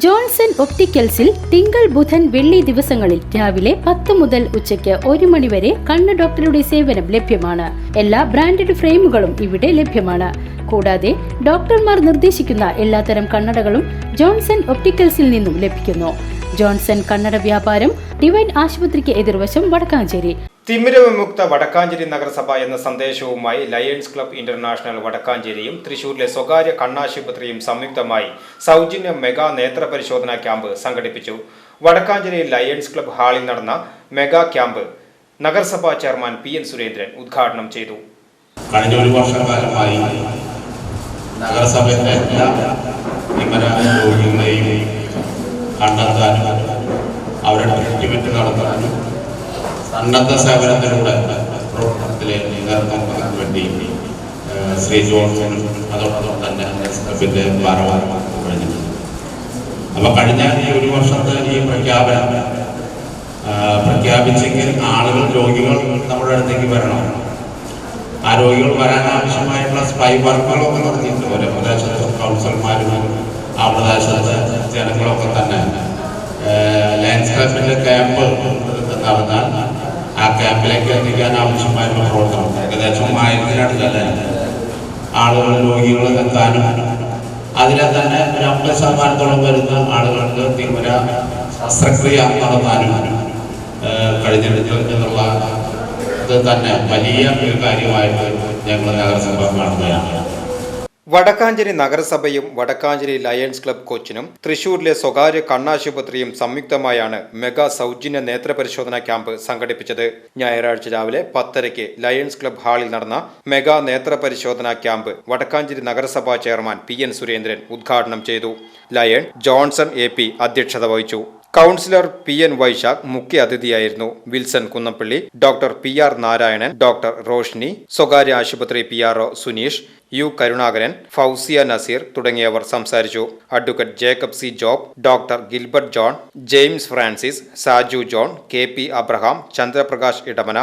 Johnson ഒപ്റ്റിക്കൽസിൽ തിങ്കൾ ബുധൻ വെള്ളി ദിവസങ്ങളിൽ രാവിലെ 10 മുതൽ ഉച്ചയ്ക്ക് 1 മണി വരെ കണ്ണ് ഡോക്ടറുടെ സേവനം ലഭ്യമാണ്. എല്ലാ ബ്രാൻഡഡ് ഫ്രെയിമുകളും ഇവിടെ ലഭ്യമാണ്. കൂടാതെ ഡോക്ടർമാർ നിർദ്ദേശിക്കുന്ന എല്ലാത്തരം കണ്ണടകളും ജോൺസൺ ഒപ്റ്റിക്കൽസിൽ നിന്നും ലഭിക്കുന്നു. ജോൺസൺ കണ്ണട വ്യാപാരം ഡിവൈൻ ആശുപത്രിക്ക് എതിർവശം വടക്കാഞ്ചേരി. തിമിരവിമുക്ത വടക്കാഞ്ചേരി നഗരസഭ എന്ന സന്ദേശവുമായി ലയൺസ് ക്ലബ് ഇന്റർനാഷണൽ വടക്കാഞ്ചേരിയും തൃശൂരിലെ സ്വകാര്യ കണ്ണാശുപത്രിയും സംയുക്തമായി സൗജന്യ മെഗാ നേത്ര പരിശോധനാ ക്യാമ്പ് സംഘടിപ്പിച്ചു. വടക്കാഞ്ചേരി ലയൺസ് ക്ലബ് ഹാളിൽ നടന്ന മെഗാ ക്യാമ്പ് നഗരസഭാ ചെയർമാൻ PN സുരേന്ദ്രൻ ഉദ്ഘാടനം ചെയ്തു. കഴിഞ്ഞ ഒരു വർഷക്കാലമായി നഗരസഭയിലെ എല്ലാ രോഗികളെയും കണ്ടെത്താനും അവരുടെ ട്രീറ്റ്മെന്റ് നടത്താനും സന്നദ്ധ സേവനത്തിലൂടെ പ്രവർത്തനത്തിലെ നേതൃത്വം നൽകാൻ വേണ്ടി ശ്രീ ജോൺസൺ അതോടൊപ്പം തന്നെ ക്ലബിന്റെ ഭാരവാഹികൾ കഴിഞ്ഞിട്ടുണ്ട്. അപ്പൊ കഴിഞ്ഞ ഈ ഒരു വർഷത്തെ ഈ പ്രഖ്യാപിച്ചെങ്കിൽ ആളുകൾ രോഗികൾ നമ്മുടെ അടുത്തേക്ക് വരണം. ആ രോഗികൾ വരാൻ ആവശ്യമായിട്ടുള്ള സ്പൈ വർക്കുകളൊക്കെ നടത്തിയിട്ടുണ്ട്. ഓരോ പ്രദേശത്തെ കൗൺസിലർമാരും ആ പ്രദേശത്തെ ജനങ്ങളൊക്കെ തന്നെ ലയൺസ് ക്ലബിന്റെ ക്യാമ്പ് നടന്നാൽ ആ ക്യാമ്പിലേക്ക് എത്തിക്കാൻ ആവശ്യമായിട്ടുള്ള പ്രവർത്തനം ഏകദേശം 1000-ത്തിനടുത്തല്ലേ ആളുകൾ രോഗികൾ എത്താനും അതിലെ തന്നെ ഒരു 50% വരുന്ന ആളുകൾക്ക് തിമിര ശസ്ത്രക്രിയ നടത്താനും കഴിഞ്ഞിട്ടുണ്ട് എന്നുള്ള ഇത് തന്നെ വലിയ ഒരു കാര്യമായിട്ട് ഞങ്ങൾ നഗരസഭ കാണുകയാണ്. വടക്കാഞ്ചേരി നഗരസഭയും വടക്കാഞ്ചേരി ലയൺസ് ക്ലബ് കൊച്ചിനും തൃശൂരിലെ സ്വകാര്യ കണ്ണാശുപത്രിയും സംയുക്തമായാണ് മെഗാ സൗജന്യ നേത്രപരിശോധനാ ക്യാമ്പ് സംഘടിപ്പിച്ചത്. ഞായറാഴ്ച രാവിലെ 10:30 ലയൺസ് ക്ലബ് ഹാളിൽ നടന്ന മെഗാ നേത്രപരിശോധനാ ക്യാമ്പ് വടക്കാഞ്ചേരി നഗരസഭാ ചെയർമാൻ PN സുരേന്ദ്രൻ ഉദ്ഘാടനം ചെയ്തു. ലയൺ ജോൺസൺ AP അധ്യക്ഷത വഹിച്ചു. കൗൺസിലർ PN വൈശാഖ് മുഖ്യ അതിഥിയായിരുന്നു. Wilson Kunnappally, doctor PR Narayanan, doctor Roshni, സ്വകാര്യ ആശുപത്രി PRO സുനീഷ്, U കരുണാകരൻ, ഫൗസിയ നസീർ തുടങ്ങിയവർ സംസാരിച്ചു. Advocate Jacob C Job, doctor Gilbert John, James Francis, Saju John, KP Abraham, Chandraprakash Edamana,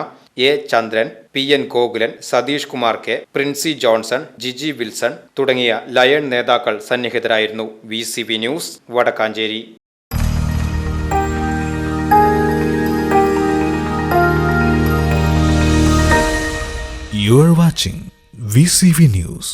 A Chandran, PN Gokulan, Satheesh Kumar K, Princy Johnson, Jiji Wilson തുടങ്ങിയ ലയൺ നേതാക്കൾ സന്നിഹിതരായിരുന്നു. VCV news Vadakkanchery. You are watching VCV News.